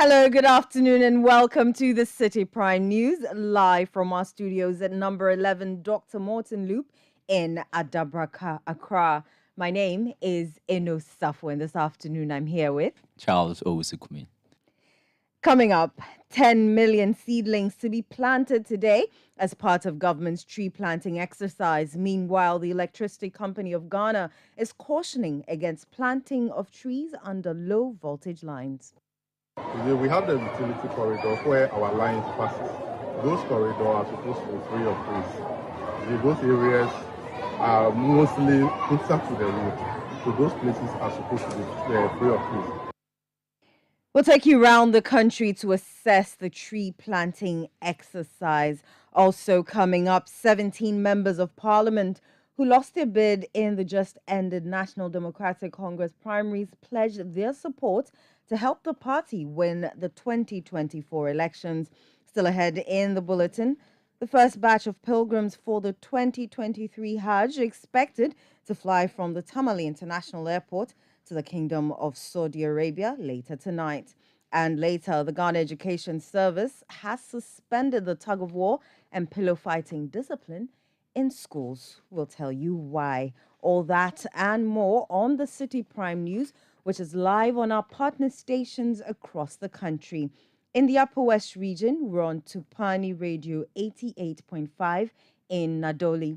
Hello, good afternoon, and welcome to the Citi Prime News, live from our studios at number 11 Dr. Morton Loop in Adabraka, Accra. My name is Eno Safo, and this afternoon I'm here with Charles Owusu-Kumi. Coming up, 10 million seedlings to be planted today as part of government's tree planting exercise. Meanwhile, the Electricity Company of Ghana is cautioning against planting of trees under low voltage lines. We have the utility corridor where our lines passes. Those corridors are supposed to be free of trees. Those areas are mostly closer to the road, so those places are supposed to be free of trees. We'll take you around the country to assess the tree planting exercise. Also coming up, 17 members of parliament who lost their bid in the just ended National Democratic Congress primaries pledged their support to help the party win the 2024 elections. Still ahead in the bulletin, the first batch of pilgrims for the 2023 Hajj expected to fly from the Tamale International Airport to the Kingdom of Saudi Arabia later tonight. And later, the Ghana Education Service has suspended the tug-of-war and pillow fighting discipline in schools. We'll tell you why. All that and more on the Citi Prime News, which is live on our partner stations across the country. In the Upper West region, we're on Tupani Radio 88.5 in Nadoli.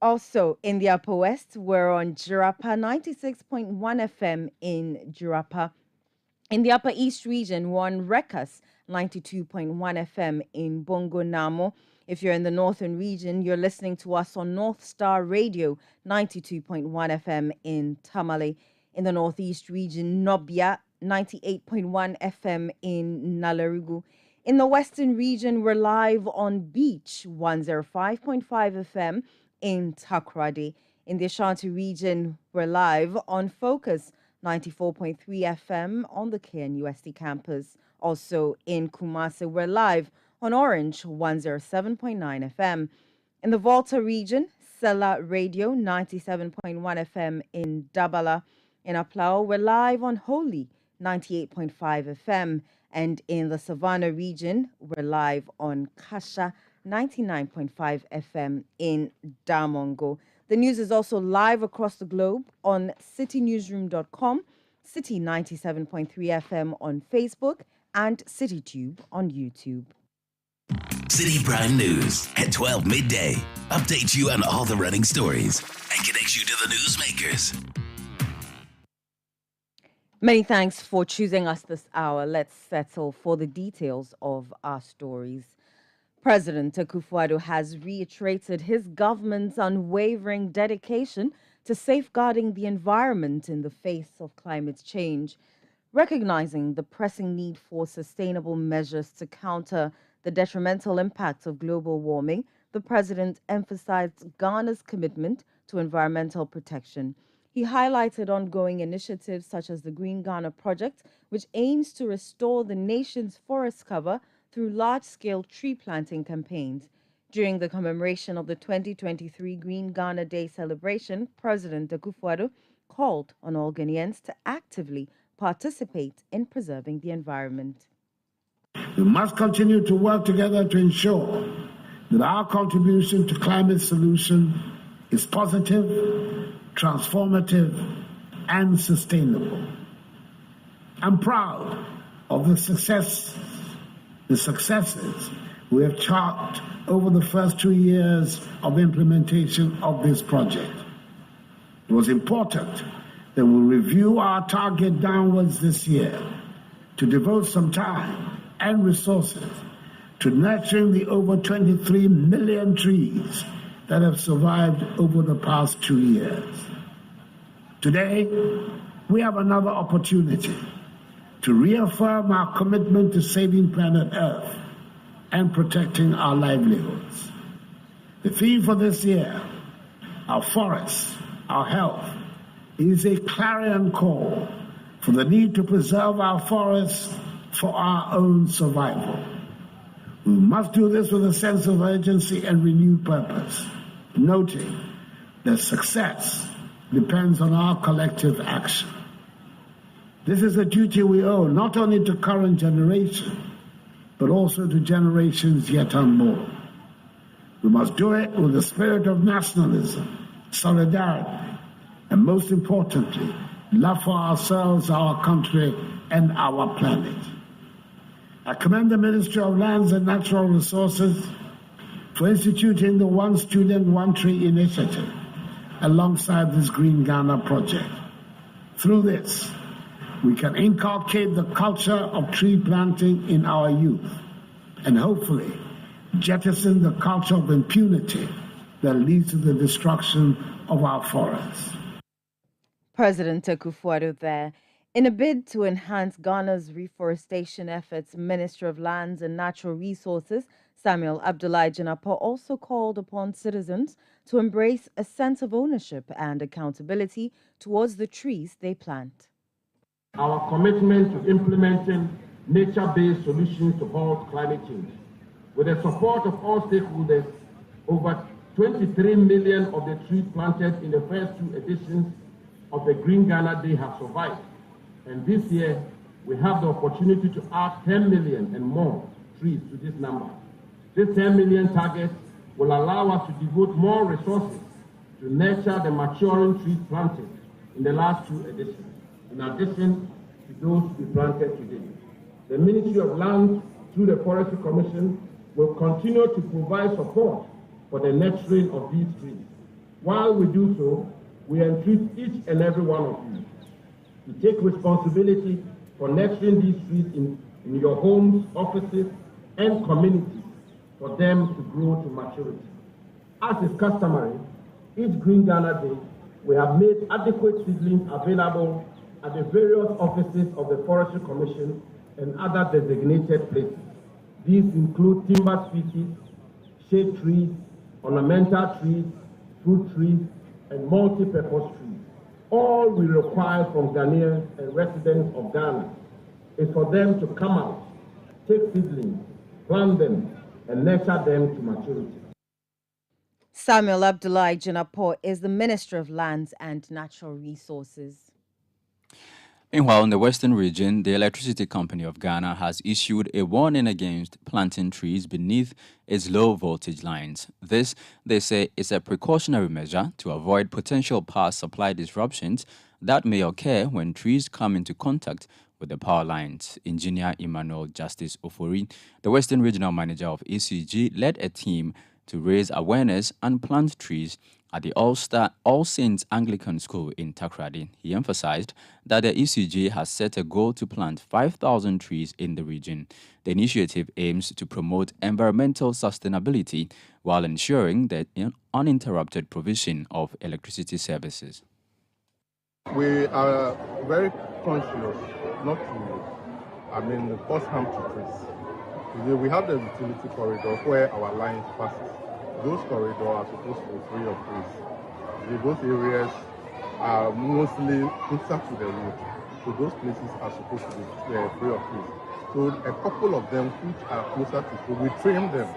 Also in the Upper West, we're on Jirapa 96.1 FM in Jirapa. In the Upper East region, we're on Rekas 92.1 FM in Bongo Namo. If you're in the Northern region, you're listening to us on North Star Radio 92.1 FM in Tamale. In the Northeast region, Nobia 98.1 FM in Nalarugu. In the Western region, we're live on Beach 105.5 FM in Takoradi. In the Ashanti region, we're live on Focus 94.3 FM on the KNUST campus. Also in Kumasi, we're live on Orange 107.9 FM. In the Volta region, Sela Radio 97.1 FM in Dabala. In Aplao, we're live on Holy 98.5 FM. And in the Savannah region, we're live on Kasha 99.5 FM in Damongo. The news is also live across the globe on citynewsroom.com, Citi 97.3 FM on Facebook, and CityTube on YouTube. Citi Prime News at 12 midday. Updates you on all the running stories and connects you to the newsmakers. Many thanks for choosing us this hour. Let's settle for the details of our stories. President Akufo-Addo has reiterated his government's unwavering dedication to safeguarding the environment in the face of climate change, recognizing the pressing need for sustainable measures to counter the detrimental impacts of global warming. The president emphasized Ghana's commitment to environmental protection. He highlighted ongoing initiatives such as the Green Ghana Project, which aims to restore the nation's forest cover through large-scale tree planting campaigns. During the commemoration of the 2023 Green Ghana Day celebration, President Akufo-Addo called on all Ghanaians to actively participate in preserving the environment. We must continue to work together to ensure that our contribution to climate solution is positive, transformative, and sustainable. I'm proud of the successes we have charted over the first 2 years of implementation of this project. It was important that we review our target downwards this year to devote some time and resources to nurturing the over 23 million trees that have survived over the past 2 years. Today, we have another opportunity to reaffirm our commitment to saving planet Earth and protecting our livelihoods. The theme for this year, our forests, our health, is a clarion call for the need to preserve our forests for our own survival. We must do this with a sense of urgency and renewed purpose, noting that success depends on our collective action. This is a duty we owe not only to current generation, but also to generations yet unborn. We must do it with the spirit of nationalism, solidarity, and most importantly, love for ourselves, our country, and our planet. I commend the Ministry of Lands and Natural Resources for instituting the One Student, One Tree initiative alongside this Green Ghana project. Through this, we can inculcate the culture of tree planting in our youth and hopefully jettison the culture of impunity that leads to the destruction of our forests. President Akufo-Addo there. In a bid to enhance Ghana's reforestation efforts, Minister of Lands and Natural Resources Samuel Abdullahi Jinapor also called upon citizens to embrace a sense of ownership and accountability towards the trees they plant. Our commitment to implementing nature-based solutions to halt climate change. With the support of all stakeholders, over 23 million of the trees planted in the first two editions of the Green Ghana Day have survived. And this year, we have the opportunity to add 10 million and more trees to this number. This 10 million target will allow us to devote more resources to nurture the maturing trees planted in the last two editions, in addition to those to be planted today. The Ministry of Land, through the Forestry Commission, will continue to provide support for the nurturing of these trees. While we do so, we entreat each and every one of you to take responsibility for nurturing these trees in your homes, offices, and communities for them to grow to maturity. As is customary, each Green Ghana Day, we have made adequate seedlings available at the various offices of the Forestry Commission and other designated places. These include timber species, shade trees, ornamental trees, fruit trees, and multi-purpose trees. All we require from Ghanaians and residents of Ghana is for them to come out, take seedlings, plant them, and nurture them to maturity. Samuel Abdullahi Jinapor is the Minister of Lands and Natural Resources. Meanwhile, in the Western region, the Electricity Company of Ghana has issued a warning against planting trees beneath its low voltage lines. This, they say, is a precautionary measure to avoid potential power supply disruptions that may occur when trees come into contact with the power lines. Engineer Emmanuel Justice Ofori, the Western Regional Manager of ECG, led a team to raise awareness and plant trees at the All Saints Anglican School in Takoradi. He emphasized that the ECG has set a goal to plant 5,000 trees in the region. The initiative aims to promote environmental sustainability while ensuring the uninterrupted provision of electricity services. We are very conscious not to, cause harm to trees. We have the utility corridor where our lines passes. Those corridors are supposed to be free of trees. Those areas are mostly closer to the road, so those places are supposed to be free of trees. So a couple of them which are closer to so we trim them.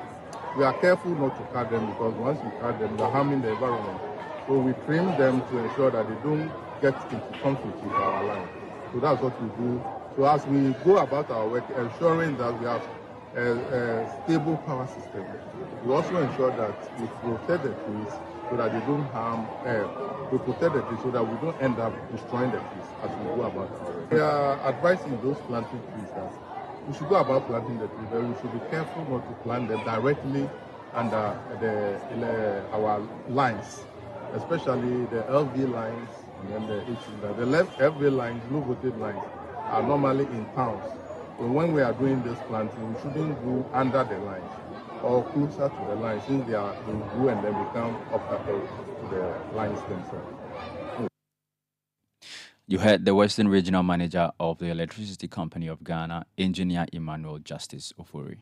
We are careful not to cut them because once you cut them, they're harming the environment. So we trim them to ensure that they don't get into conflict with our line. So that's what we do. So as we go about our work, ensuring that we have a stable power system, we also ensure that we protect the trees so that they don't harm air. We protect the trees so that we don't end up destroying the trees as we go about our work. We are advising those planting trees that we should go about planting the trees, but we should be careful not to plant them directly under our lines, especially the LV lines and then the HV. The left LV lines, low voltage lines, are normally in towns. So when we are doing this planting, we shouldn't go under the lines or closer to the lines since they grow and then become obstacles to the lines themselves. You heard the Western Regional Manager of the Electricity Company of Ghana, Engineer Emmanuel Justice Ofori.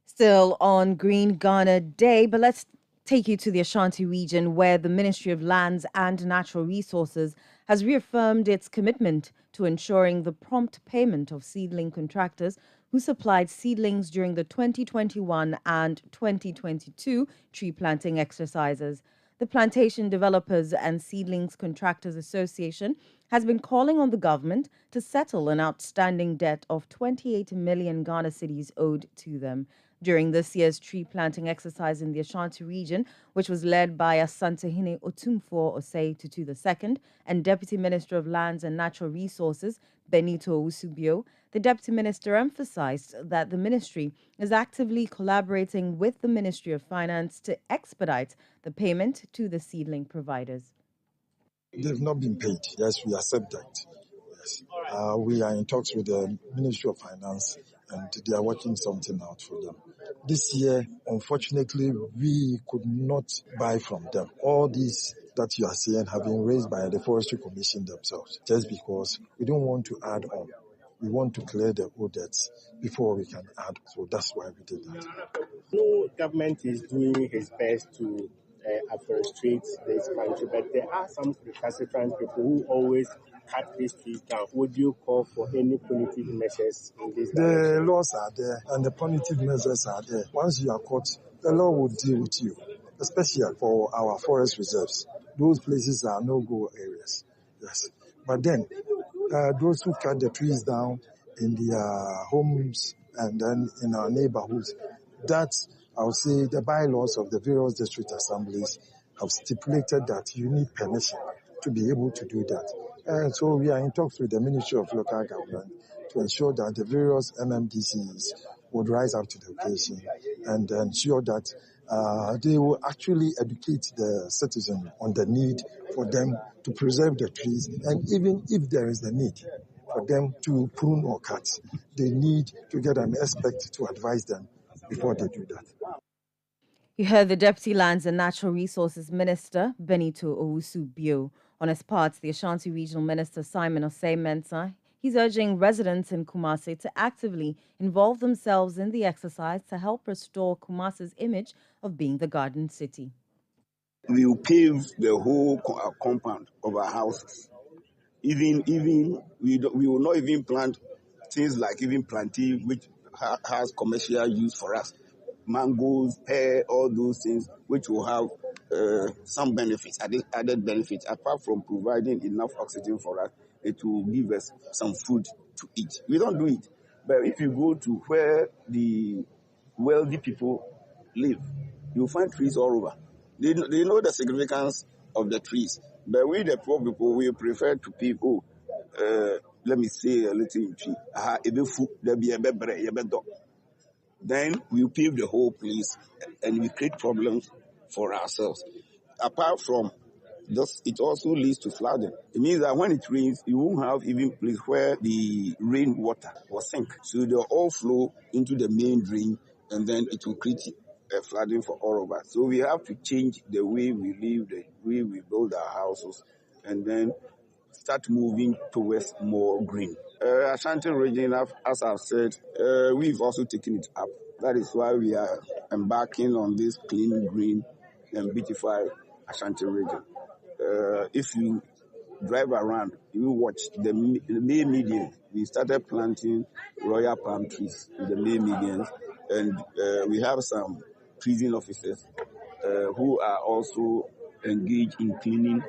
Still on Green Ghana Day, but let's take you to the Ashanti region where the Ministry of Lands and Natural Resources has reaffirmed its commitment to ensuring the prompt payment of seedling contractors who supplied seedlings during the 2021 and 2022 tree planting exercises. The Plantation Developers and Seedlings Contractors Association has been calling on the government to settle an outstanding debt of 28 million Ghana cedis owed to them. During this year's tree planting exercise in the Ashanti region, which was led by Asantehene Otumfuo Osei Tutu II and Deputy Minister of Lands and Natural Resources Benito Usubio, the Deputy Minister emphasized that the ministry is actively collaborating with the Ministry of Finance to expedite the payment to the seedling providers. They've not been paid. Yes, we accept that. Yes. We are in talks with the Ministry of Finance and they are working something out for them. This year, unfortunately, we could not buy from them. All these that you are seeing have been raised by the Forestry Commission themselves, just because we don't want to add on. We want to clear the old debts before we can add. So that's why we did that. No government is doing his best to administrate this country, but there are some recalcitrant people who always cut these trees down. Would you call for any punitive measures in this direction? The laws are there and the punitive measures are there. Once you are caught, the law will deal with you, especially for our forest reserves. Those places are no-go areas. Yes. But then, those who cut the trees down in their homes and then in our neighborhoods, that, I would say, the bylaws of the various district assemblies have stipulated that you need permission to be able to do that. And so we are in talks with the Ministry of Local Government to ensure that the various MMDCs would rise up to the occasion and ensure that they will actually educate the citizen on the need for them to preserve the trees, and even if there is the need for them to prune or cut, they need to get an expert to advise them before they do that. You heard the Deputy Lands and Natural Resources Minister, Benito Owusu-Bio. On his part, the Ashanti Regional Minister, Simon Osei-Mensah, he's urging residents in Kumasi to actively involve themselves in the exercise to help restore Kumasi's image of being the Garden City. We will pave the whole compound of our houses. Even we will not even plant things like even plantain, which has commercial use for us. Mangoes, pear, all those things which will have some benefits, added benefits. Apart from providing enough oxygen for us, it will give us some food to eat. We don't do it. But if you go to where the wealthy people live, you'll find trees all over. They know the significance of the trees. But we, the poor people, we prefer to people, let me say a little tree. Then we pave the whole place and we create problems for ourselves. Apart from this, it also leads to flooding. It means that when it rains, you won't have even place where the rainwater will sink. So they'll all flow into the main drain and then it will create flooding for all of us. So we have to change the way we live, the way we build our houses, and then start moving towards more green. Ashanti region, as I've said, we've also taken it up. That is why we are embarking on this clean, green, and beautify Ashanti region. If you drive around, you watch the May median. We started planting royal palm trees in the May medians, and we have some treating officers who are also engaged in cleaning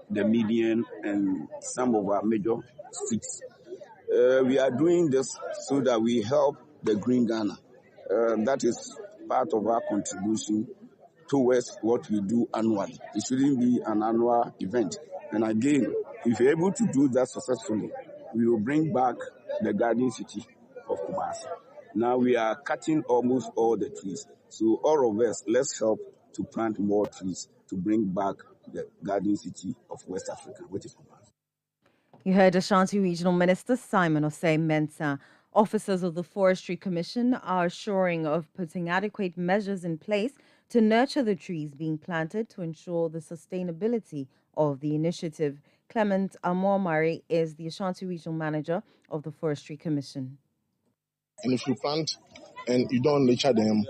the median and some of our major streets. We are doing this so that we help the Green Ghana. That is part of our contribution towards what we do annually. It shouldn't be an annual event. And again, if we're able to do that successfully, we will bring back the garden city of Kumasi. Now we are cutting almost all the trees. So all of us, let's help to plant more trees to bring back the garden city of West Africa, which is Kumasi. You heard Ashanti Regional Minister Simon Osei-Mensah. Officers of the Forestry Commission are assuring of putting adequate measures in place to nurture the trees being planted to ensure the sustainability of the initiative. Clement Amor-Mari is the Ashanti Regional Manager of the Forestry Commission. And if you plant and you don't nurture them,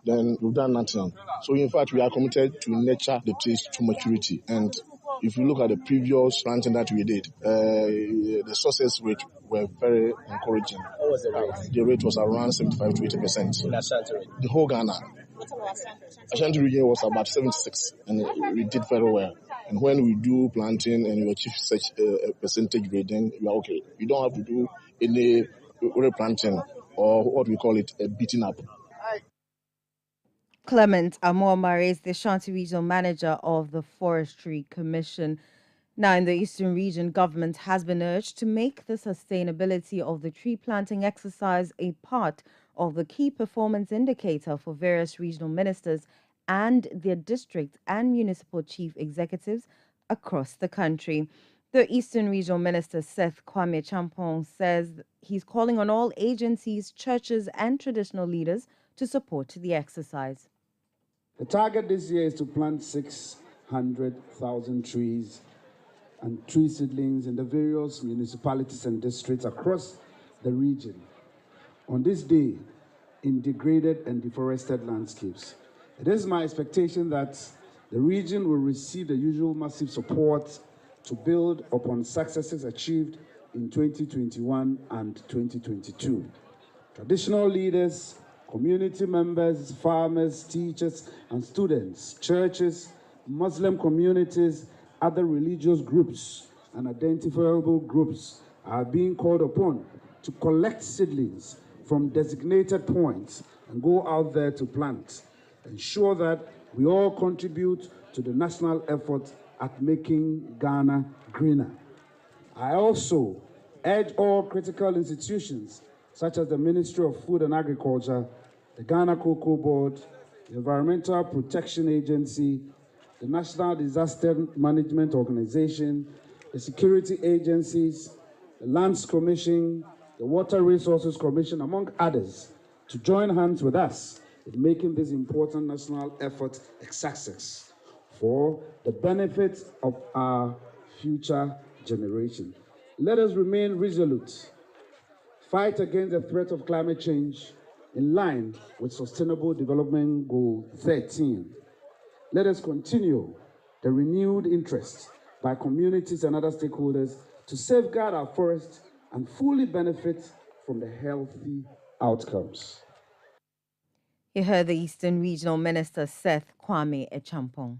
then you've done nothing. So in fact, we are committed to nurture the trees to maturity. And if you look at the previous planting that we did, the success rate were very encouraging. What was the rate? The rate was around 75 to 80%. In Ashanti region? The whole Ghana. Ashanti region was about 76, and we did very well. And when we do planting and you achieve such a percentage rate, then you are okay. You don't have to do any replanting or what we call it, a beating up. Clement Amormare is the Ashanti Regional Manager of the Forestry Commission. Now, in the Eastern region, government has been urged to make the sustainability of the tree planting exercise a part of the key performance indicator for various regional ministers and their district and municipal chief executives across the country. The Eastern Regional Minister Seth Kwame Champong says he's calling on all agencies, churches, and traditional leaders to support the exercise. The target this year is to plant 600,000 trees and tree seedlings in the various municipalities and districts across the region on this day in degraded and deforested landscapes. It is my expectation that the region will receive the usual massive support to build upon successes achieved in 2021 and 2022. Traditional leaders, community members, farmers, teachers, and students, churches, Muslim communities, other religious groups, and identifiable groups are being called upon to collect seedlings from designated points and go out there to plant. Ensure that we all contribute to the national effort at making Ghana greener. I also urge all critical institutions, such as the Ministry of Food and Agriculture, the Ghana Cocoa Board, the Environmental Protection Agency, the National Disaster Management Organization, the security agencies, the Lands Commission, the Water Resources Commission, among others, to join hands with us in making this important national effort a success for the benefit of our future generation. Let us remain resolute, fight against the threat of climate change in line with Sustainable Development Goal 13. Let us continue the renewed interest by communities and other stakeholders to safeguard our forests and fully benefit from the healthy outcomes. You heard the Eastern Regional Minister Seth Kwame Champong.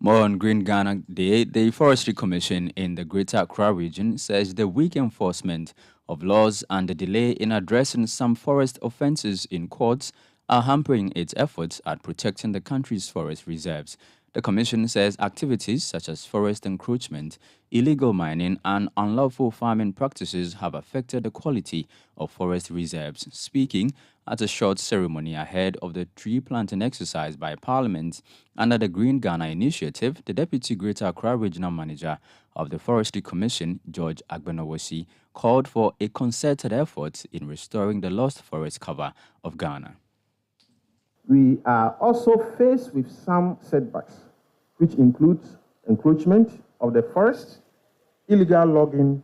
More on Green Ghana Day, the Forestry Commission in the Greater Accra region says the weak enforcement of laws and the delay in addressing some forest offences in courts are hampering its efforts at protecting the country's forest reserves. The Commission says activities such as forest encroachment, illegal mining, and unlawful farming practices have affected the quality of forest reserves. Speaking at a short ceremony ahead of the tree planting exercise by Parliament under the Green Ghana Initiative, the Deputy Greater Accra Regional Manager of the Forestry Commission, George Agbenawosi, called for a concerted effort in restoring the lost forest cover of Ghana. We are also faced with some setbacks, which includes encroachment of the forest, illegal logging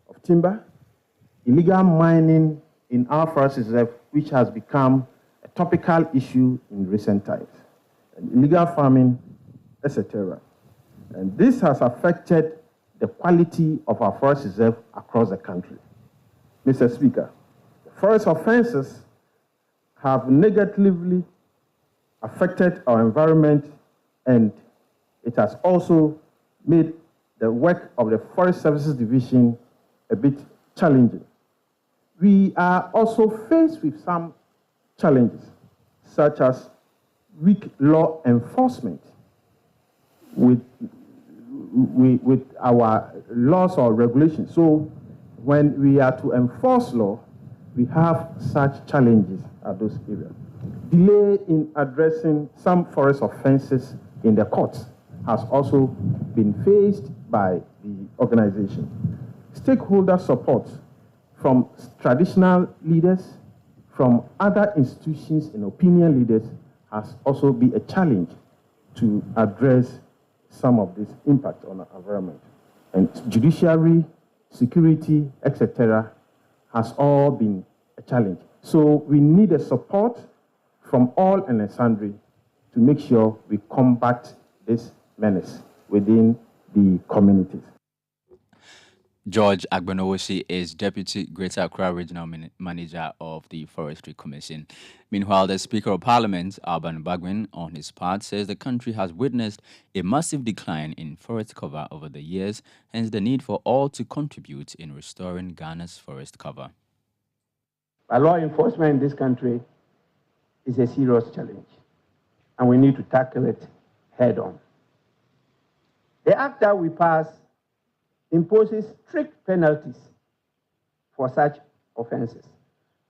of timber, illegal mining in our forest reserve, which has become a topical issue in recent times, and illegal farming, etc. And this has affected the quality of our forest reserve across the country. Mr. Speaker, forest offenses have negatively affected our environment, and it has also made the work of the Forest Services Division a bit challenging. We are also faced with some challenges, such as weak law enforcement with our laws or regulations. So when we are to enforce law, we have such challenges at those areas. Delay in addressing some forest offenses in the courts has also been faced by the organization. Stakeholder support from traditional leaders, from other institutions and opinion leaders has also been a challenge to address some of this impact on our environment. And judiciary, security, etc. has all been a challenge. So we need a support from all and sundry to make sure we combat this menace within the communities. George Agbonowosi is Deputy Greater Accra Regional Manager of the Forestry Commission. Meanwhile, the Speaker of Parliament, Alban Bagwin, on his part, says the country has witnessed a massive decline in forest cover over the years, hence the need for all to contribute in restoring Ghana's forest cover. Law enforcement in this country is a serious challenge, and we need to tackle it head on. The act that we passed imposes strict penalties for such offenses,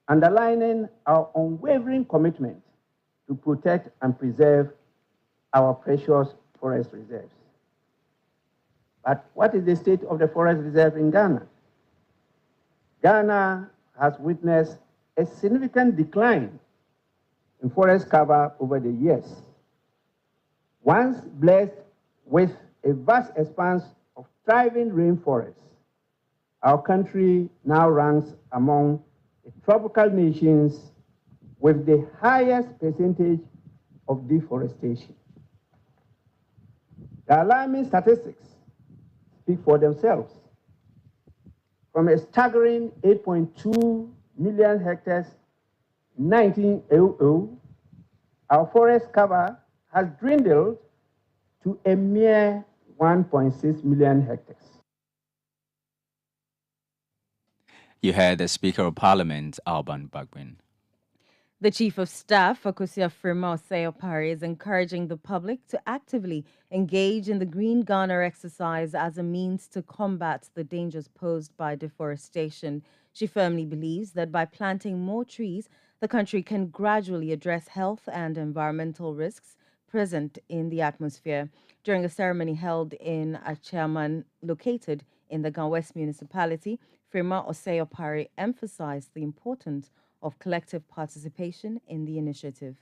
underlining our unwavering commitment to protect and preserve our precious forest reserves. But what is the state of the forest reserve in Ghana? Ghana has witnessed a significant decline in forest cover over the years. Once blessed with a vast expanse of thriving rainforests, our country now ranks among the tropical nations with the highest percentage of deforestation. The alarming statistics speak for themselves. From a staggering 8.2 million hectares in 1900, our forest cover has dwindled to a mere 1.6 million hectares. You heard the Speaker of Parliament, Alban Bagwin. The Chief of Staff, Akosua Osei-Opare, is encouraging the public to actively engage in the Green Ghana exercise as a means to combat the dangers posed by deforestation. She firmly believes that by planting more trees, the country can gradually address health and environmental risks present in the atmosphere. During a ceremony held in Achaman, located in the Gan West municipality, Firma Osei-Opare emphasized the importance of collective participation in the initiative.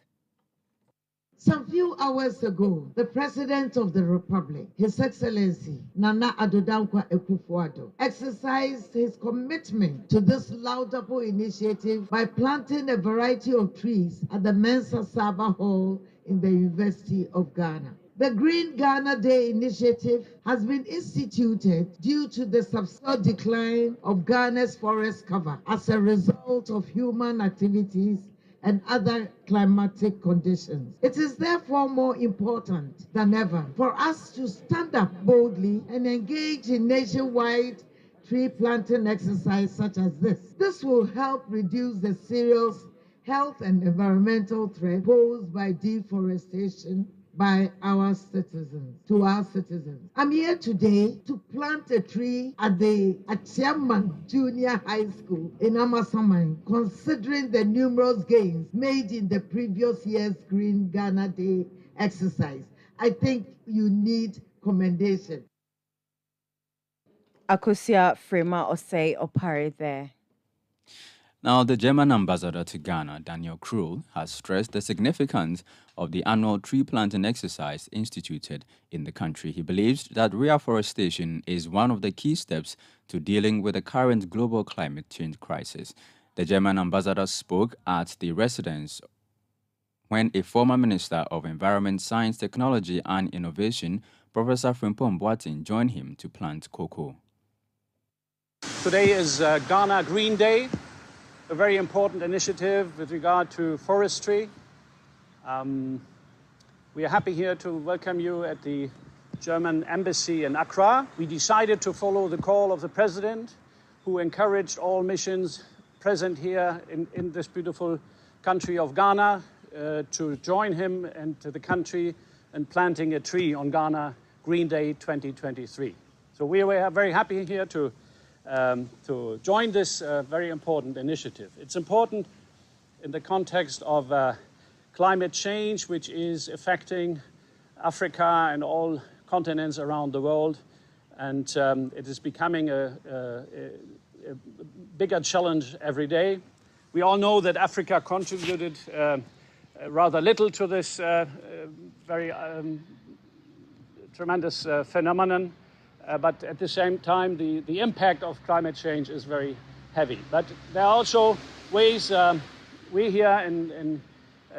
Some few hours ago, the President of the Republic, His Excellency Nana Addo Dankwa Akufo-Addo, exercised his commitment to this laudable initiative by planting a variety of trees at the Mensa Saba Hall in the University of Ghana. The Green Ghana Day initiative has been instituted due to the substantial decline of Ghana's forest cover as a result of human activities and other climatic conditions. It is therefore more important than ever for us to stand up boldly and engage in nationwide tree planting exercise such as this. This will help reduce the serious health and environmental threat posed by deforestation by our citizens, to our citizens. I'm here today to plant a tree at the Achaman Junior High School in Amasaman, considering the numerous gains made in the previous year's Green Ghana Day exercise. I think you need commendation. Akosua Osei-Opare there. Now, the German ambassador to Ghana, Daniel Krul, has stressed the significance of the annual tree planting exercise instituted in the country. He believes that reforestation is one of the key steps to dealing with the current global climate change crisis. The German ambassador spoke at the residence when a former Minister of Environment, Science, Technology and Innovation, Professor Frimpong Boateng, joined him to plant cocoa. Today is Ghana Green Day, a very important initiative with regard to forestry. We are happy here to welcome you at the German embassy in Accra. We decided to follow the call of the president, who encouraged all missions present here in this beautiful country of Ghana to join him and to the country in planting a tree on Ghana Green Day 2023. So we are very happy here to join this very important initiative. It's important in the context of climate change, which is affecting Africa and all continents around the world. And it is becoming a bigger challenge every day. We all know that Africa contributed rather little to this very tremendous phenomenon. But at the same time, the impact of climate change is very heavy. But there are also ways we here in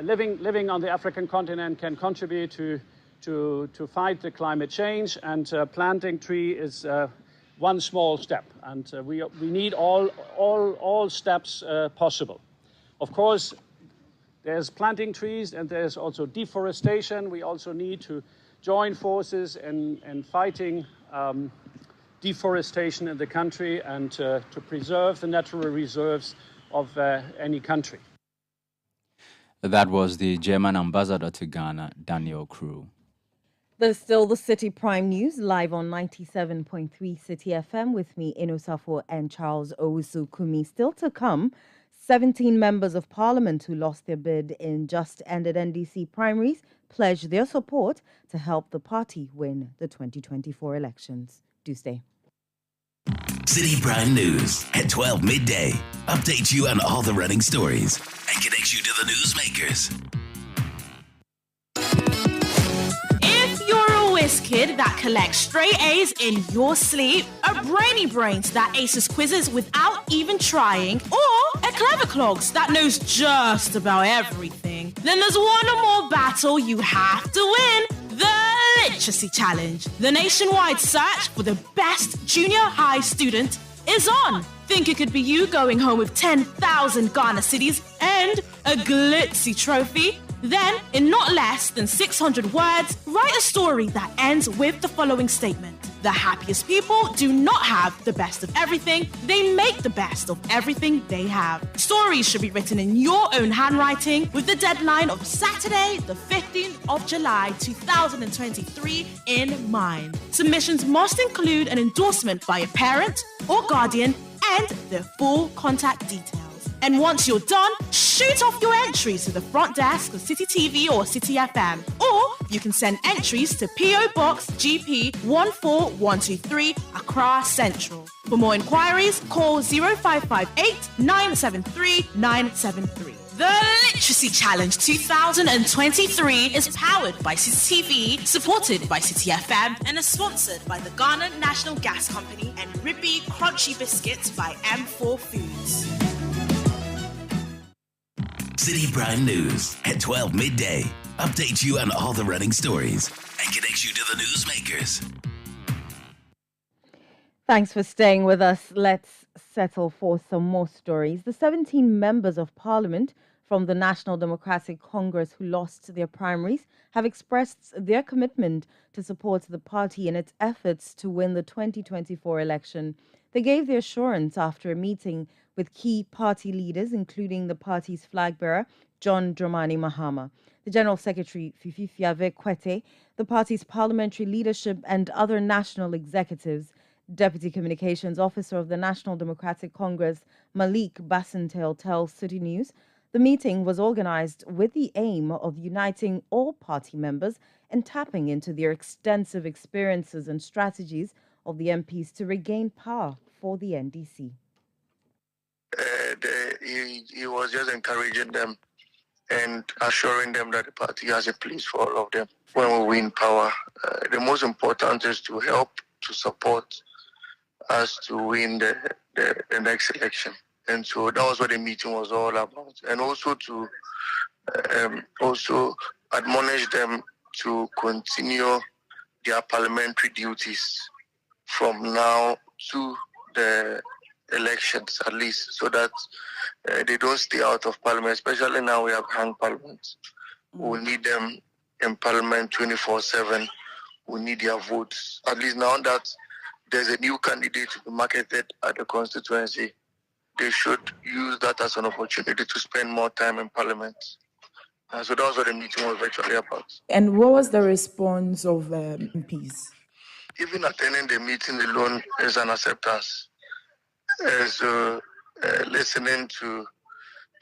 living on the African continent can contribute to fight the climate change, and planting tree is one small step, and we need all steps possible. Of course, there's planting trees and there's also deforestation. We also need to join forces in fighting deforestation in the country and to preserve the natural reserves of any country. That was the German ambassador to Ghana, Daniel Crew. There's still the Citi Prime News live on 97.3 Citi FM with me, Inosafo and Charles Owusu Kumi. Still to come, 17 members of parliament who lost their bid in just ended NDC primaries pledged their support to help the party win the 2024 elections. Do stay. Citi Prime News at 12 midday. Updates you on all the running stories and connects you to the newsmakers. Kid that collects straight A's in your sleep, a brainy brains that aces quizzes without even trying, or a clever clogs that knows just about everything, then there's one more battle you have to win: the Literacy Challenge. The nationwide search for the best junior high student is on. Think it could be you going home with 10,000 Ghana cedis and a glitzy trophy? Then, in not less than 600 words, write a story that ends with the following statement: the happiest people do not have the best of everything, they make the best of everything they have. Stories should be written in your own handwriting with the deadline of Saturday, the 15th of July, 2023 in mind. Submissions must include an endorsement by a parent or guardian and their full contact details. And once you're done, shoot off your entries to the front desk of Citi TV or Citi FM. Or you can send entries to PO Box GP 14123 Accra Central. For more inquiries, call 0558 973 973. The Literacy Challenge 2023 is powered by Citi TV, supported by Citi FM, and is sponsored by the Ghana National Gas Company and Ribby Crunchy Biscuits by M4 Foods. Citi Prime News at 12 midday. Updates you on all the running stories and connects you to the newsmakers. Thanks for staying with us. Let's settle for some more stories. The 17 members of parliament from the National Democratic Congress who lost their primaries have expressed their commitment to support the party in its efforts to win the 2024 election. They gave the assurance after a meeting with key party leaders, including the party's flag bearer, John Dramani Mahama, the General Secretary, Fifi Fiave Kwete, the party's parliamentary leadership, and other national executives. Deputy Communications Officer of the National Democratic Congress, Malik Basentel, tells Citi News the meeting was organized with the aim of uniting all party members and tapping into their extensive experiences and strategies of the MPs to regain power for the NDC. He was just encouraging them and assuring them that the party has a place for all of them when we win power. The most important is to help, to support us to win the next election. And so that was what the meeting was all about. And also to also admonish them to continue their parliamentary duties from now to the elections, at least, so that they don't stay out of parliament, especially now we have hung parliament. We need them in parliament 24/7. We need their votes. At least now that there's a new candidate to be marketed at the constituency, they should use that as an opportunity to spend more time in parliament. So that was what the meeting was virtually about. And what was the response of MPs? Even attending the meeting alone is an acceptance. So listening to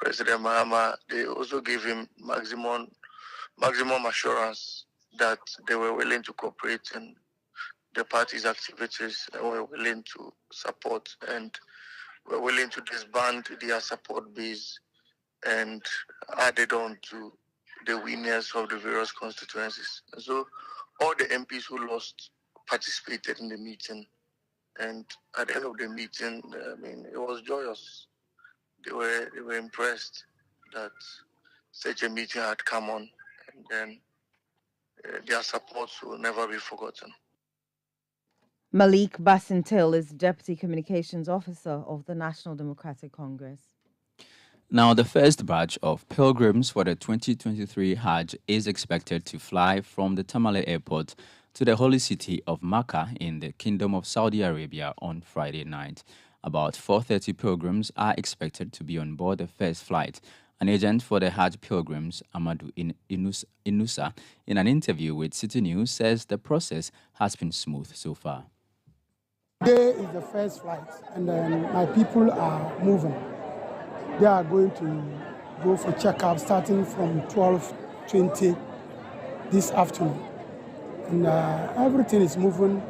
President Mahama, they also gave him maximum assurance that they were willing to cooperate in the party's activities and were willing to support and were willing to disband their support base and added on to the winners of the various constituencies. And so all the MPs who lost participated in the meeting. And at the end of the meeting, it was joyous. They were impressed that such a meeting had come on, and then their support will never be forgotten. Malik Basintil is Deputy Communications Officer of the National Democratic Congress. Now, the first batch of pilgrims for the 2023 Hajj is expected to fly from the Tamale Airport to the holy city of Mecca in the Kingdom of Saudi Arabia on Friday night. About 430 pilgrims are expected to be on board the first flight. An agent for the Hajj pilgrims, Amadou Inusa, in an interview with Citi News, says the process has been smooth so far. Today is the first flight, and then my people are moving. They are going to go for checkup starting from 12:20 this afternoon. And everything is moving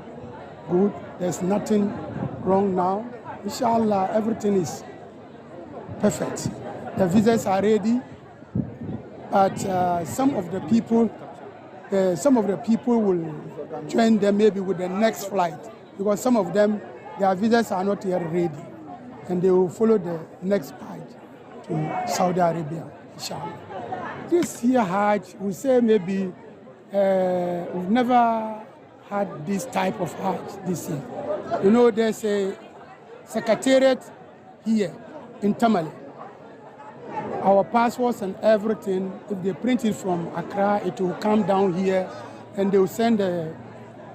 good. There's nothing wrong now. Inshallah, everything is perfect. The visas are ready, but some of the people will join them maybe with the next flight, because some of them, their visas are not yet ready, and they will follow the next flight to Saudi Arabia, inshallah. This year Hajj, we say maybe we've never had this type of Hajj this year. You know, there's a secretariat here in Tamale. Our passports and everything, if they print it from Accra, it will come down here, and they will send the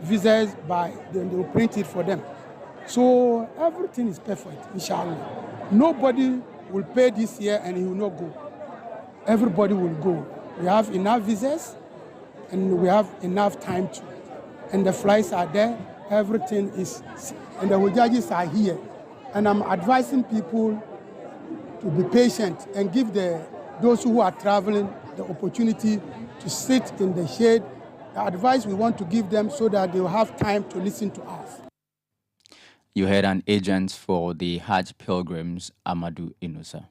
visas then they will print it for them. So everything is perfect, inshallah. Nobody will pay this year and he will not go. Everybody will go. We have enough visas and we have enough time to. And the flights are there, everything is, and the Hujjajis are here. And I'm advising people to be patient and give those who are traveling the opportunity to sit in the shade. The advice we want to give them so that they will have time to listen to us. You heard an agent for the Hajj pilgrims, Amadou Inusa.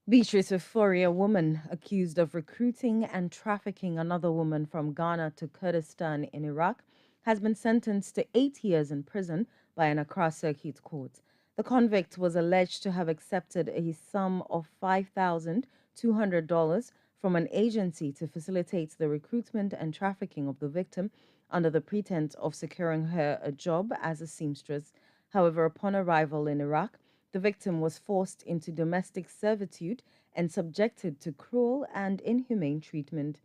Beatrice Ofori, a woman accused of recruiting and trafficking another woman from Ghana to Kurdistan in Iraq, has been sentenced to 8 years in prison by an Accra Circuit Court. The convict was alleged to have accepted a sum of $5,200 from an agency to facilitate the recruitment and trafficking of the victim under the pretense of securing her a job as a seamstress. However, upon arrival in Iraq, the victim was forced into domestic servitude and subjected to cruel and inhumane treatment.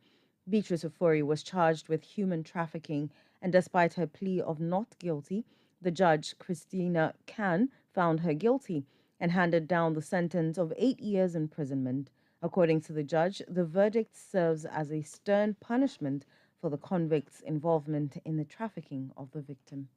Beatrice Ofori was charged with human trafficking, and despite her plea of not guilty, the judge, Christina Khan, found her guilty and handed down the sentence of 8 years imprisonment. According to the judge, the verdict serves as a stern punishment for the convict's involvement in the trafficking of the victim.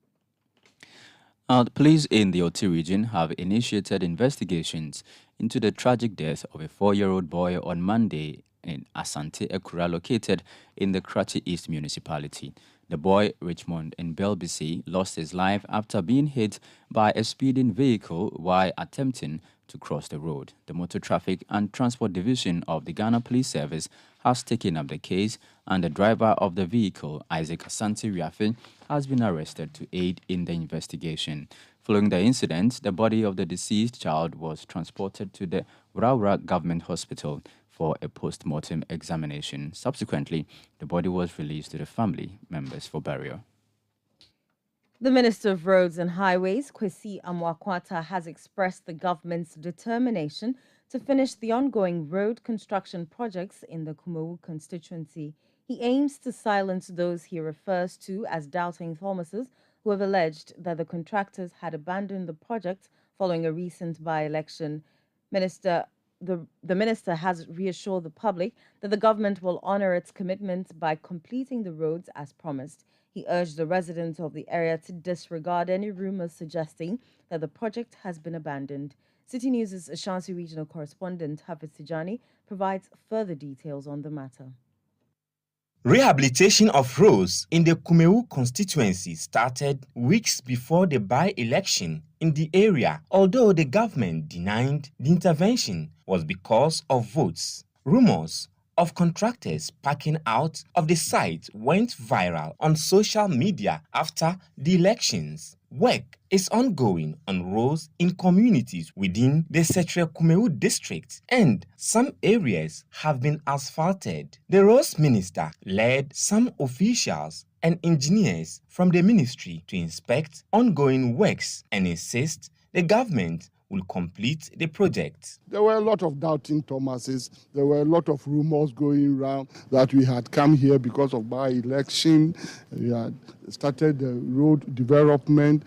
The police in the Oti region have initiated investigations into the tragic death of a 4-year-old boy on Monday in Asante Ekura, located in the Krachi East municipality. The boy, Richmond Belbisi, lost his life after being hit by a speeding vehicle while attempting to cross the road. The Motor Traffic and Transport Division of the Ghana Police Service has taken up the case, and the driver of the vehicle, Isaac Asante Riafe, has been arrested to aid in the investigation. Following the incident, the body of the deceased child was transported to the Wrawra Government Hospital for a post-mortem examination. Subsequently, the body was released to the family members for burial. The Minister of Roads and Highways, Kwesi Amwakwata, has expressed the government's determination to finish the ongoing road construction projects in the Kumawu constituency. He aims to silence those he refers to as doubting Thomases who have alleged that the contractors had abandoned the project following a recent by-election. The minister has reassured the public that the government will honor its commitments by completing the roads as promised. He urged the residents of the area to disregard any rumors suggesting that the project has been abandoned. Citi News' Ashanti regional correspondent Hafiz Tijani provides further details on the matter. Rehabilitation of roads in the Kumewu constituency started weeks before the by-election in the area, although the government denied the intervention was because of votes. Rumors of contractors packing out of the site went viral on social media after the elections. Work is ongoing on roads in communities within the Setre Kumewu district, and some areas have been asphalted. The roads minister led some officials and engineers from the ministry to inspect ongoing works and insist the government will complete the project. There were a lot of doubting Thomases. There were a lot of rumors going around that we had come here because of by-election. We had started the road development,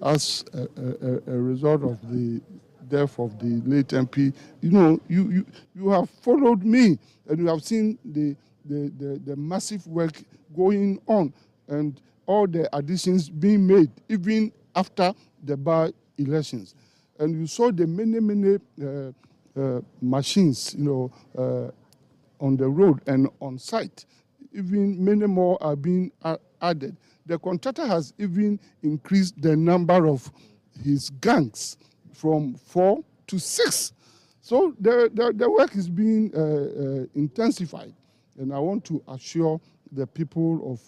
as a result of the death of the late MP. You have followed me and you have seen the massive work going on and all the additions being made, even after the by-elections. And you saw the many machines, on the road and on site. Even many more are being added. The contractor has even increased the number of his gangs from 4 to 6. So the work is being intensified. And I want to assure the people of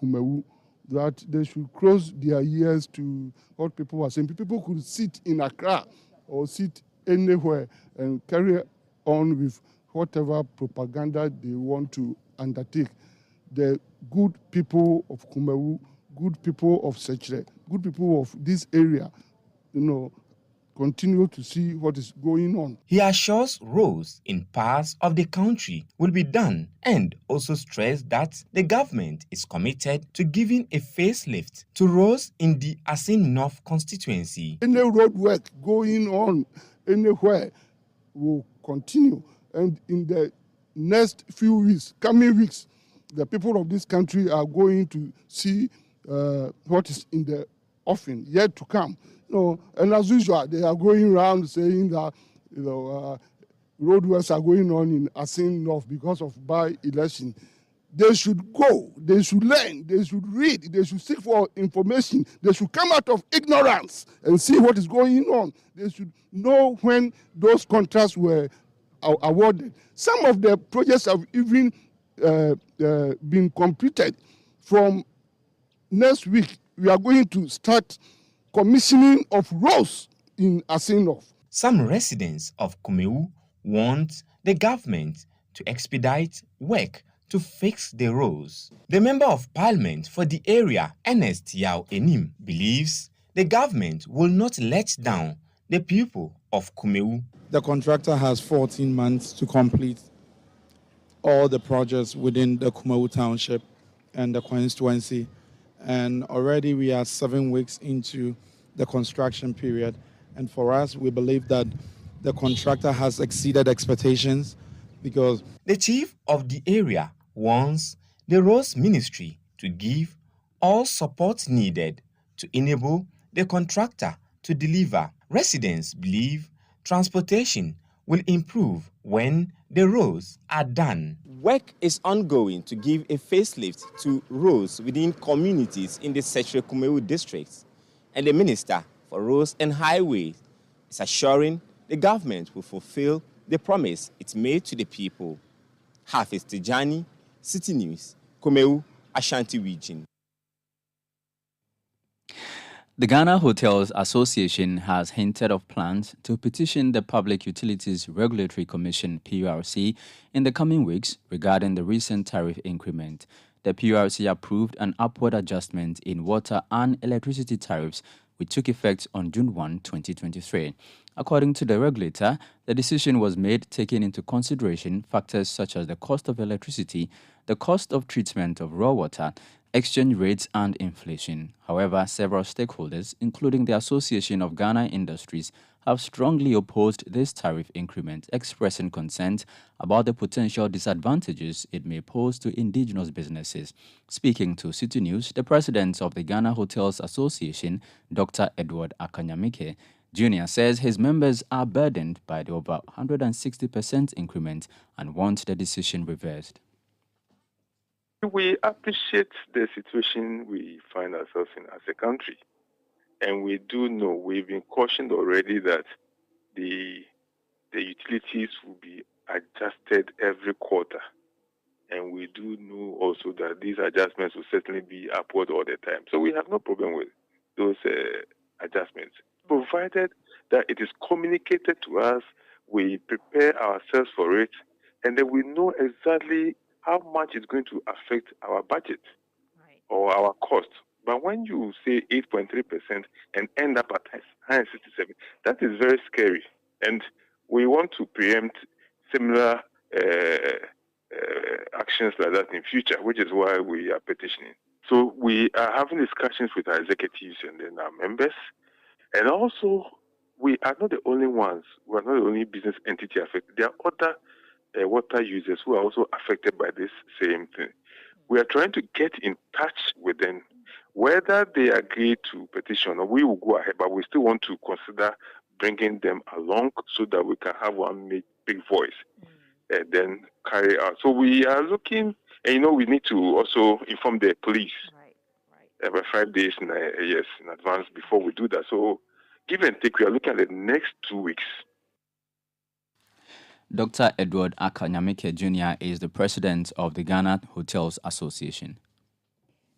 Kumewu that they should close their ears to what people are saying. People could sit in Accra or sit anywhere and carry on with whatever propaganda they want to undertake. The good people of Kumewu, good people of Sechere, good people of this area, continue to see what is going on. He assures roads in parts of the country will be done and also stressed that the government is committed to giving a facelift to roads in the Asin North constituency. Any road work going on anywhere will continue. And in the next few weeks, coming weeks, the people of this country are going to see what is in the offing yet to come. And as usual, they are going around saying that road works are going on in Asin North because of by-election. They should go, they should learn, they should read, they should seek for information, they should come out of ignorance and see what is going on. They should know when those contracts were awarded. Some of the projects have even been completed. From next week, we are going to start commissioning of roads in Asin North. Some residents of Kumewu want the government to expedite work to fix the roads. The Member of Parliament for the area, Ernest Yao Enim, believes the government will not let down the people of Kumewu. The contractor has 14 months to complete all the projects within the Kumewu Township and the constituency. And already we are 7 weeks into the construction period. And for us, we believe that the contractor has exceeded expectations because the chief of the area wants the roads ministry to give all support needed to enable the contractor to deliver. Residents believe transportation will improve when the roads are done. Work is ongoing to give a facelift to roads within communities in the Sechere Kumewu districts, and the Minister for Roads and Highways is assuring the government will fulfill the promise it made to the people. Hafiz Tijani, Citi News, Kumewu, Ashanti Region. The Ghana Hotels Association has hinted of plans to petition the Public Utilities Regulatory Commission (PURC) in the coming weeks regarding the recent tariff increment. The PURC approved an upward adjustment in water and electricity tariffs, which took effect on June 1, 2023. According to the regulator, the decision was made taking into consideration factors such as the cost of electricity, the cost of treatment of raw water, exchange rates, and inflation. However, several stakeholders, including the Association of Ghana Industries, have strongly opposed this tariff increment, expressing concern about the potential disadvantages it may pose to indigenous businesses. Speaking to Citi News, the president of the Ghana Hotels Association, Dr. Edward Akanyamike Jr., says his members are burdened by the over 160% increment and want the decision reversed. We appreciate the situation we find ourselves in as a country. And we do know, we've been cautioned already that the utilities will be adjusted every quarter. And we do know also that these adjustments will certainly be upward all the time. So we have no problem with those adjustments, provided that it is communicated to us, we prepare ourselves for it, and then we know exactly how much it's going to affect our budget or our cost. But when you say 8.3% and end up at 167, that is very scary. And we want to preempt similar actions like that in future, which is why we are petitioning. So we are having discussions with our executives and then our members. And also, we are not the only ones. We are not the only business entity affected. There are other water users who are also affected by this same thing. We are trying to get in touch with them. Whether they agree to petition or we will go ahead, but we still want to consider bringing them along so that we can have one big voice and then carry out. So we are looking, and we need to also inform the police every 5 days in advance before we do that. So give and take, we are looking at the next 2 weeks. Dr. Edward Akanyamike Jr. is the president of the Ghana Hotels Association.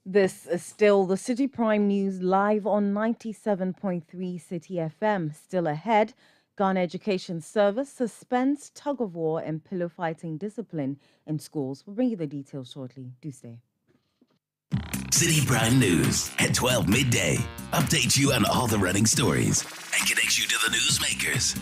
This is still the Citi Prime News live on 97.3 Citi FM. Still ahead, Ghana Education Service suspends tug-of-war and pillow fighting discipline in schools. We'll bring you the details shortly. Do stay. Citi Prime News at 12 midday updates you on all the running stories and connects you to the newsmakers.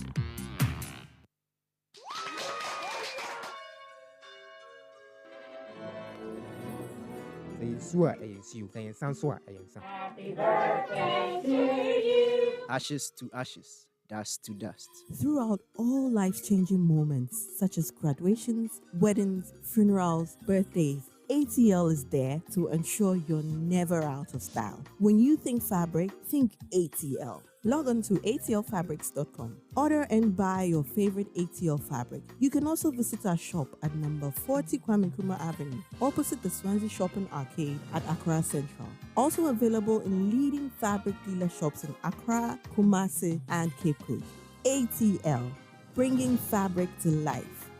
Happy birthday to you. Ashes to ashes, dust to dust. Throughout all life-changing moments such as graduations, weddings, funerals, birthdays, ATL is there to ensure you're never out of style. When you think fabric, think ATL. Log on to atlfabrics.com. Order and buy your favorite ATL fabric. You can also visit our shop at number 40 Kwame Nkrumah Avenue, opposite the Swansea Shopping Arcade at Accra Central. Also available in leading fabric dealer shops in Accra, Kumasi, and Cape Coast. ATL, bringing fabric to life.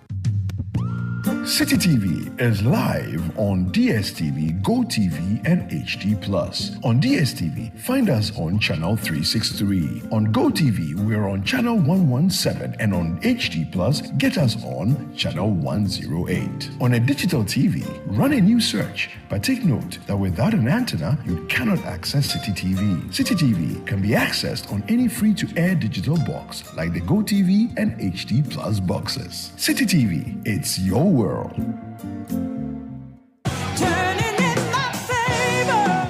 Citi TV is live on DSTV, GoTV, and HD+. On DSTV, find us on channel 363. On GoTV, we're on channel 117, and on HD+, get us on channel 108. On a digital TV, run a new search, but take note that without an antenna, you cannot access Citi TV. Citi TV can be accessed on any free-to-air digital box like the GoTV and HD+ boxes. Citi TV, it's your world.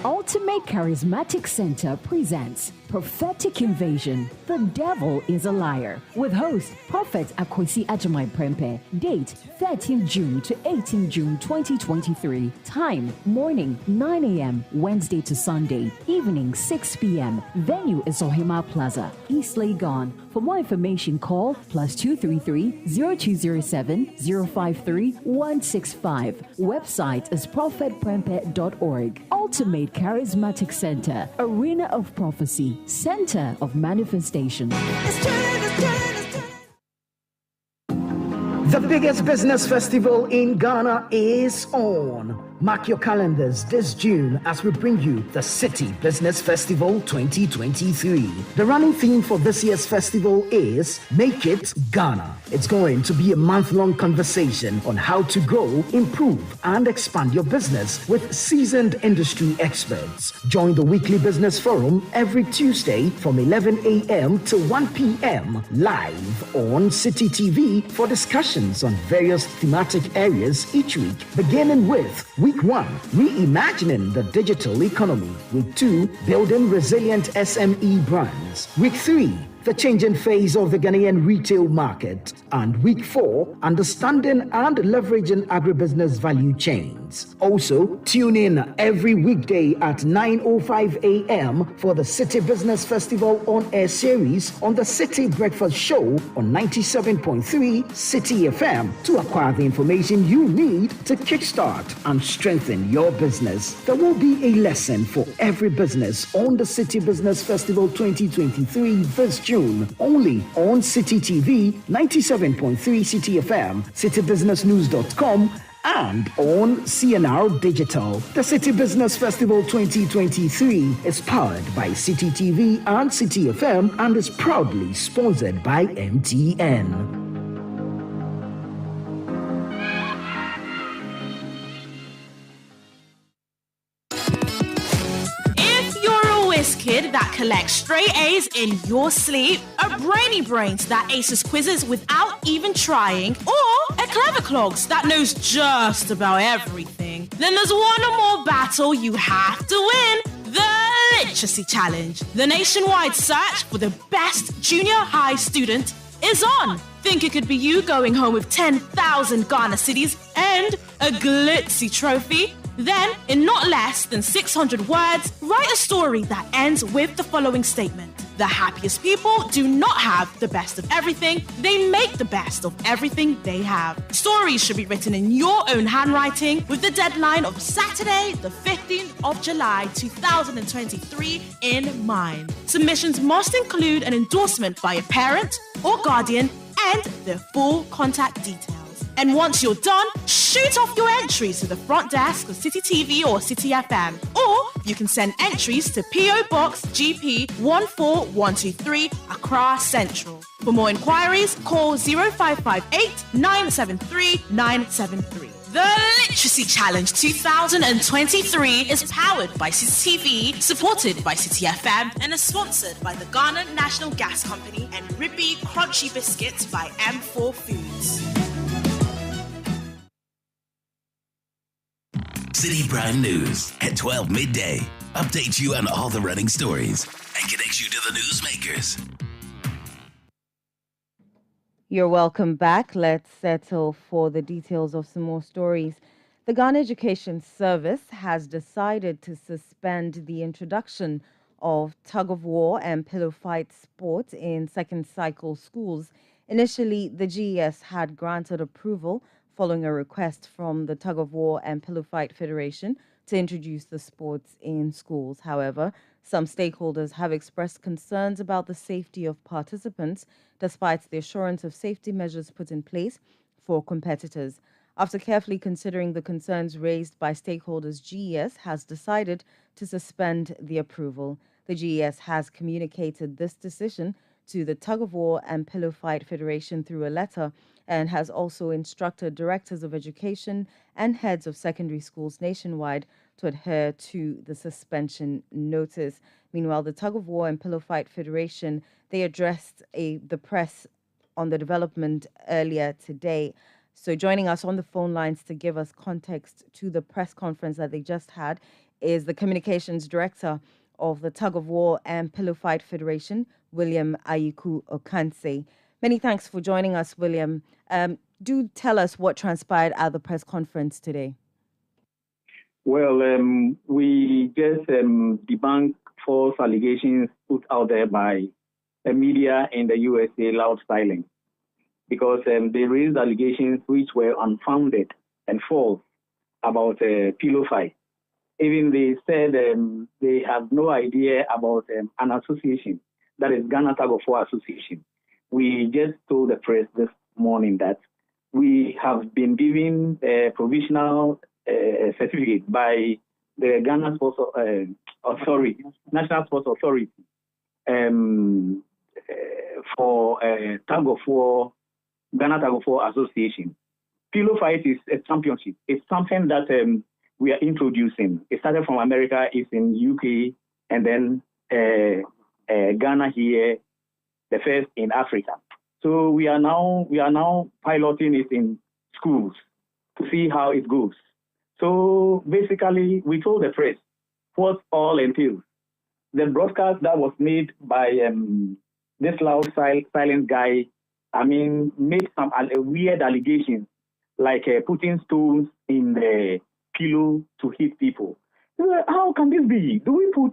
Ultimate Charismatic Center presents Prophetic Invasion. The Devil is a Liar with host Prophet Akwesi Ajimai Prempe. Date 13 June to 18 June 2023. Time morning 9 a.m. Wednesday to Sunday. Evening 6 p.m. Venue is Ohima Plaza, East Legon. For more information, call +233 0207 053 165. Website is prophetprempe.org. Ultimate Charismatic Center, Arena of Prophecy, Center of Manifestation. The biggest business festival in Ghana is on. Mark your calendars this June as we bring you the Citi Business Festival 2023. The running theme for this year's festival is Make It Ghana. It's going to be a month-long conversation on how to grow, improve, and expand your business with seasoned industry experts. Join the weekly business forum every Tuesday from 11 a.m. to 1 p.m. live on Citi TV for discussions on various thematic areas each week, beginning with Week 1, reimagining the digital economy. Week 2, building resilient SME brands. Week 3, the changing phase of the Ghanaian retail market. And Week 4, understanding and leveraging agribusiness value chains. Also, tune in every weekday at 9:05 a.m. for the Citi Business Festival On Air series on the Citi Breakfast Show on 97.3 Citi FM to acquire the information you need to kickstart and strengthen your business. There will be a lesson for every business on the Citi Business Festival 2023 this June, only on Citi TV, 97.3 Citi FM, citibusinessnews.com, and on CNR Digital. The Citi Business Festival 2023 is powered by Citi TV and Citi FM and is proudly sponsored by MTN. kid that collects straight A's in your sleep, a brainy brains that aces quizzes without even trying, or a clever clogs that knows just about everything, then there's one more battle you have to win: the Literacy Challenge. The nationwide search for the best junior high student is on. Think it could be you going home with 10,000 Ghana cedis and a glitzy trophy? Then, in not less than 600 words, write a story that ends with the following statement: the happiest people do not have the best of everything, they make the best of everything they have. Stories should be written in your own handwriting with the deadline of Saturday, the 15th of July 2023 in mind. Submissions must include an endorsement by a parent or guardian and their full contact details. And once you're done, shoot off your entries to the front desk of City TV or City FM. Or you can send entries to PO Box GP 14123 Accra Central. For more inquiries, call 0558 973 973. The Literacy Challenge 2023 is powered by Citi TV, supported by City FM, and is sponsored by the Ghana National Gas Company and Rippy Crunchy Biscuits by M4 Foods. Citi Prime News at 12 midday updates you on all the running stories and connects you to the newsmakers. You're welcome back. Let's settle for the details of some more stories. The Ghana Education Service has decided to suspend the introduction of tug-of-war and pillow fight sports in second cycle schools. Initially, the GES had granted approval following a request from the Tug-of-War and Pillow Fight Federation to introduce the sports in schools. However, some stakeholders have expressed concerns about the safety of participants, despite the assurance of safety measures put in place for competitors. After carefully considering the concerns raised by stakeholders, GES has decided to suspend the approval. The GES has communicated this decision to the Tug-of-War and Pillow Fight Federation through a letter, and has also instructed directors of education and heads of secondary schools nationwide to adhere to the suspension notice. Meanwhile, the Tug-of-War and Pillow Fight Federation, they addressed the press on the development earlier today. So joining us on the phone lines to give us context to the press conference that they just had is the communications director of the Tug-of-War and Pillow Fight Federation, William Ayiku Okanse. Many thanks for joining us, William. Do tell us what transpired at the press conference today. Well, we just debunked false allegations put out there by the media in the USA, loud silence, because they raised allegations which were unfounded and false about pillow fight. Even they said they have no idea about an association, that is Ghana Tug-of-War Association. We just told the press this morning that we have been given a provisional certificate by the Ghana Sports Authority, National Sports Authority, for Tug-of-War, Ghana Tug-of-War Association. Pillow fight is a championship. It's something that we are introducing. It started from America, it's in UK, and then Ghana here, the first in Africa. So we are now piloting it in schools to see how it goes. So basically, we told the press what all entails. The broadcast that was made by this loud silent guy, made some weird allegations, like putting stones in the pillow to hit people. How can this be? Do we put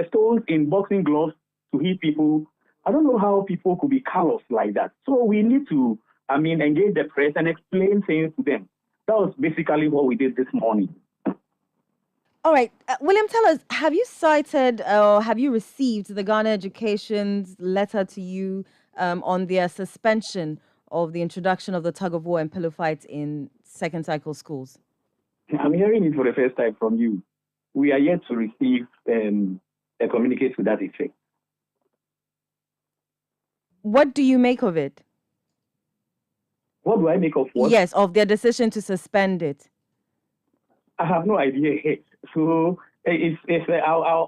stones in boxing gloves to hit people? I don't know how people could be callous like that. So we need to, engage the press and explain things to them. That was basically what we did this morning. All right. William, tell us, have you cited or have you received the Ghana Education's letter to you on their suspension of the introduction of the tug-of-war and pillow fights in second cycle schools? I'm hearing it for the first time from you. We are yet to receive a communique to that effect. What do you make of it? What do I make of what? Yes, of their decision to suspend it. I have no idea yet. So we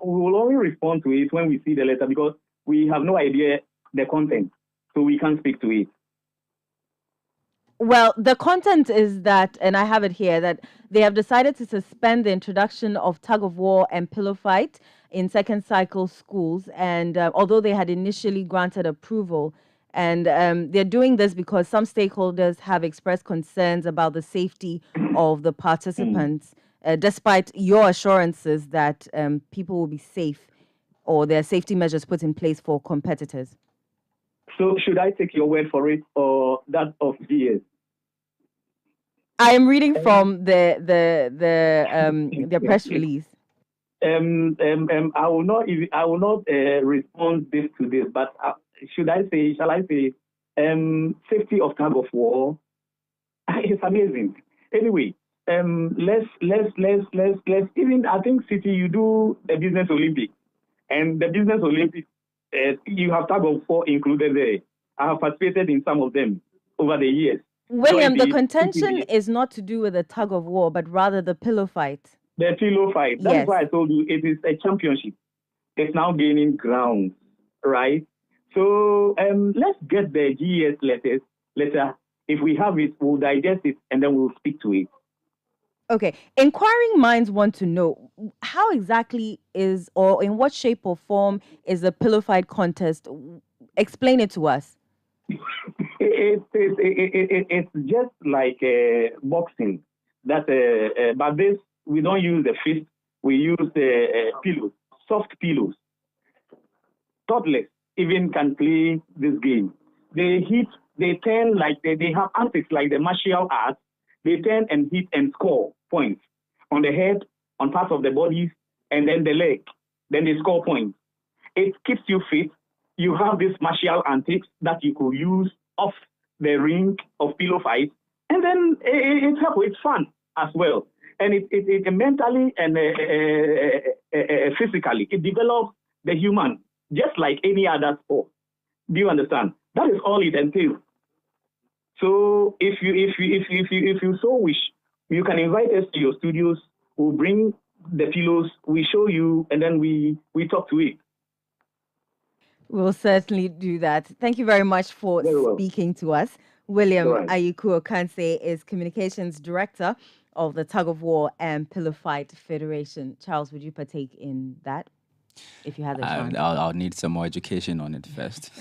will only respond to it when we see the letter because we have no idea the content, so we can't speak to it. Well, the content is that, and I have it here, that they have decided to suspend the introduction of tug of war and pillow fight in second cycle schools. And although they had initially granted approval, and they're doing this because some stakeholders have expressed concerns about the safety of the participants, despite your assurances that people will be safe or there are safety measures put in place for competitors. So should I take your word for it or that of GS? I am reading from their press release. I will not respond this to this, but shall I say, safety of tug of war? It's amazing. Anyway, let's even I think Citi, you do the business Olympic, and the business Olympic, you have tug of war included there. I have participated in some of them over the years. William, the contention is not to do with the tug of war, but rather the pillow fight. The pillow fight. That's why I told you it is a championship. It's now gaining ground, right? So let's get the GS letter. If we have it, we'll digest it and then we'll speak to it. Okay. Inquiring minds want to know how exactly is, or in what shape or form is the pillow fight contest? Explain it to us. It's just like boxing. But this, we don't use the fist. We use the pillows, soft pillows. Toddlers even can play this game. They turn like they have antics like the martial arts. They turn and hit and score points on the head, on parts of the bodies, and then the leg. Then they score points. It keeps you fit. You have these martial antics that you could use off the ring of pillow fight, and then it's helpful. It's fun as well, and it mentally and physically it develops the human just like any other sport. Do you understand? That is all it entails. So if you so wish, you can invite us to your studios. We'll bring the pillows. We show you, and then we talk to it. We'll certainly do that. Thank you very much for speaking to us. William Ayuku Okanse is Communications Director of the Tug of War and Pillow Fight Federation. Charles, would you partake in that if you had the chance? I'll need some more education on it first.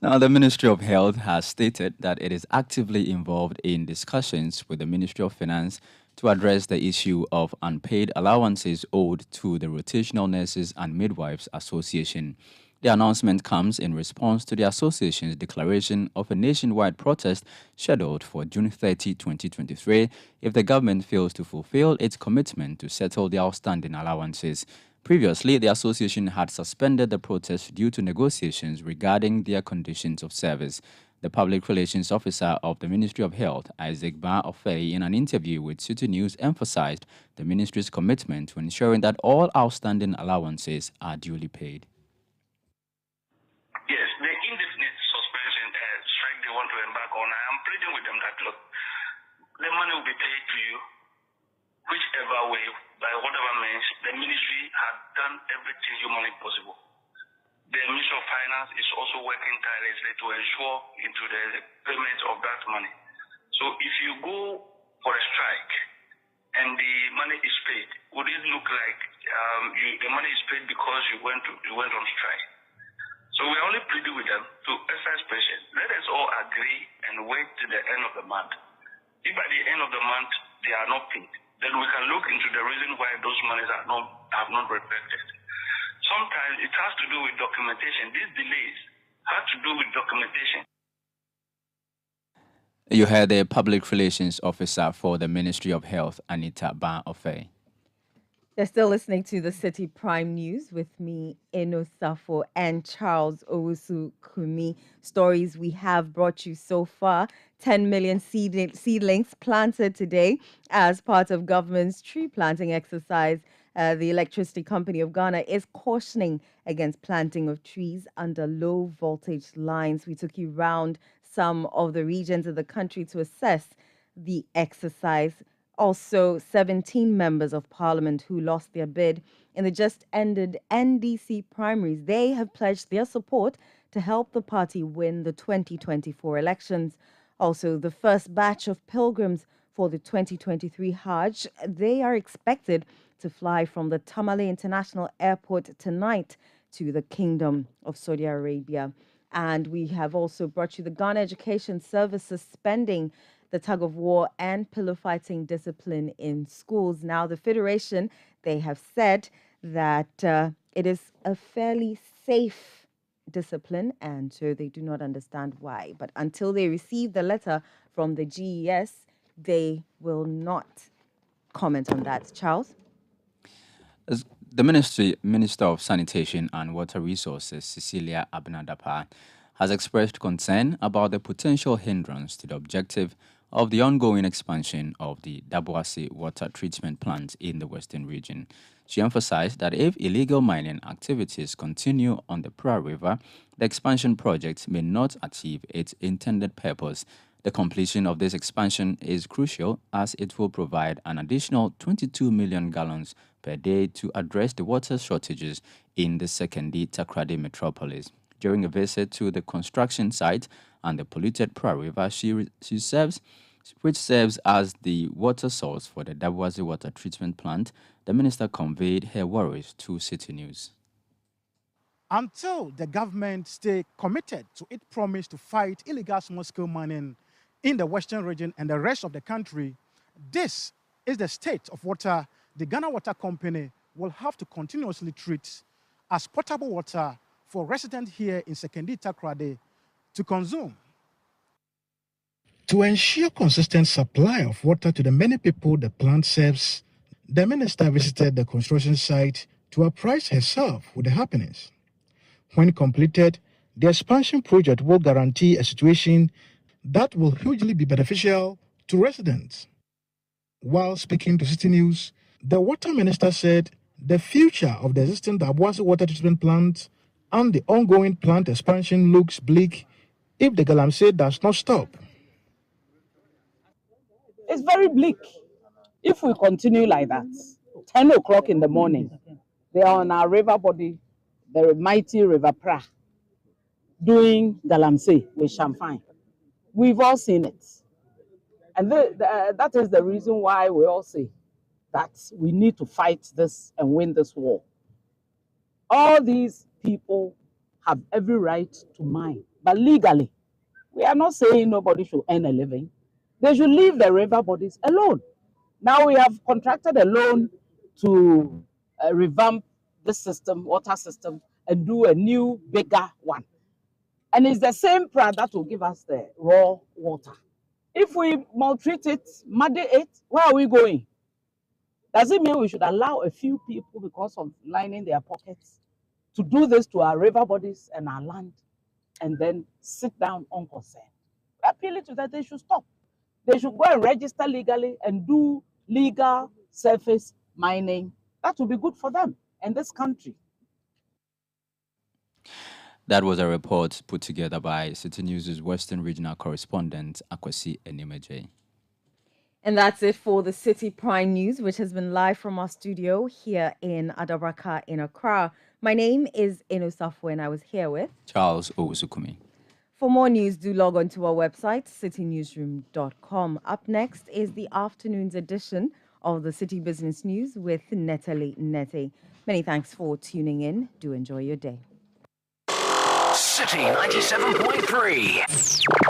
Now, the Ministry of Health has stated that it is actively involved in discussions with the Ministry of Finance to address the issue of unpaid allowances owed to the Rotational Nurses and Midwives Association. The announcement comes in response to the association's declaration of a nationwide protest scheduled for June 30, 2023, if the government fails to fulfill its commitment to settle the outstanding allowances. Previously, the association had suspended the protest due to negotiations regarding their conditions of service. The Public Relations Officer of the Ministry of Health, Isaac Ba Ofei, in an interview with Citi News, emphasized the ministry's commitment to ensuring that all outstanding allowances are duly paid. Yes, the indefinite suspension strike they want to embark on, I am pleading with them that, look, the money will be paid to you, whichever way, by whatever means. The ministry has done everything humanly possible. The Ministry of Finance is also working tirelessly to ensure into the payment of that money. So if you go for a strike and the money is paid, would it look like the money is paid because you went on strike? So we're only pleading with them to exercise patience. Let us all agree and wait till the end of the month. If by the end of the month they are not paid, then we can look into the reason why those monies have not reflected. Sometimes it has to do with documentation. These delays have to do with documentation. You heard the Public Relations Officer for the Ministry of Health, Anita Ba Ofei. You're still listening to the Citi Prime News with me, Eno Safo, and Charles Owusu Kumi. Stories we have brought you so far. 10 million seedlings planted today as part of government's tree planting exercise. The Electricity Company of Ghana is cautioning against planting of trees under low voltage lines. We took you round some of the regions of the country to assess the exercise Also, 17 members of parliament who lost their bid in the just ended NDC primaries, they have pledged their support to help the party win the 2024 elections. Also, the first batch of pilgrims for the 2023 Hajj, they are expected to fly from the Tamale International Airport tonight to the Kingdom of Saudi Arabia. And we have also brought you the Ghana Education Service suspending the tug of war and pillow fighting discipline in schools. Now, the Federation, they have said that it is a fairly safe discipline, and so they do not understand why. But until they receive the letter from the GES, they will not comment on that. Charles? As the Minister of Sanitation and Water Resources, Cecilia Abnadapa, has expressed concern about the potential hindrance to the objective of the ongoing expansion of the Dabuasi water treatment plant in the Western region. She emphasized that if illegal mining activities continue on the Pra River, the expansion project may not achieve its intended purpose. The completion of this expansion is crucial as it will provide an additional 22 million gallons per day to address the water shortages in the Sekondi Takrady metropolis. During a visit to the construction site and the polluted Pra River, which serves as the water source for the Dabuasi water treatment plant, the minister conveyed her worries to City News. Until the government stay committed to its promise to fight illegal small-scale mining in the Western region and the rest of the country, this is the state of water the Ghana Water Company will have to continuously treat as potable water for residents here in Sekondi Takrady to consume. To ensure consistent supply of water to the many people the plant serves, the minister visited the construction site to apprise herself with the happenings. When completed, the expansion project will guarantee a situation that will hugely be beneficial to residents. While speaking to City News, the water minister said the future of the existing Dabuasi water treatment plant and the ongoing plant expansion looks bleak if the Galamsey does not stop. It's very bleak. If we continue like that, 10 o'clock in the morning, they are on our river body, the mighty River Pra, doing Galamsey with champagne. We've all seen it. And that is the reason why we all say that we need to fight this and win this war. All these people have every right to mine, but legally, we are not saying nobody should earn a living. They should leave the river bodies alone. Now we have contracted a loan to revamp this system, water system, and do a new, bigger one. And it's the same product that will give us the raw water. If we maltreat it, muddy it, where are we going? Does it mean we should allow a few people, because of lining their pockets, to do this to our river bodies and our land, and then sit down unconcerned? Appealing to that, they should stop. They should go and register legally and do legal surface mining. That will be good for them and this country. That was a report put together by City News' Western Regional Correspondent, Akwasi Enimeje. And that's it for the Citi Prime News, which has been live from our studio here in Adabraka in Accra. My name is Eno Safo, and I was here with Charles Owusukumi. For more news, do log on to our website, citynewsroom.com. Up next is the afternoon's edition of the City Business News with Natalie Nete. Many thanks for tuning in. Do enjoy your day. City 97.3.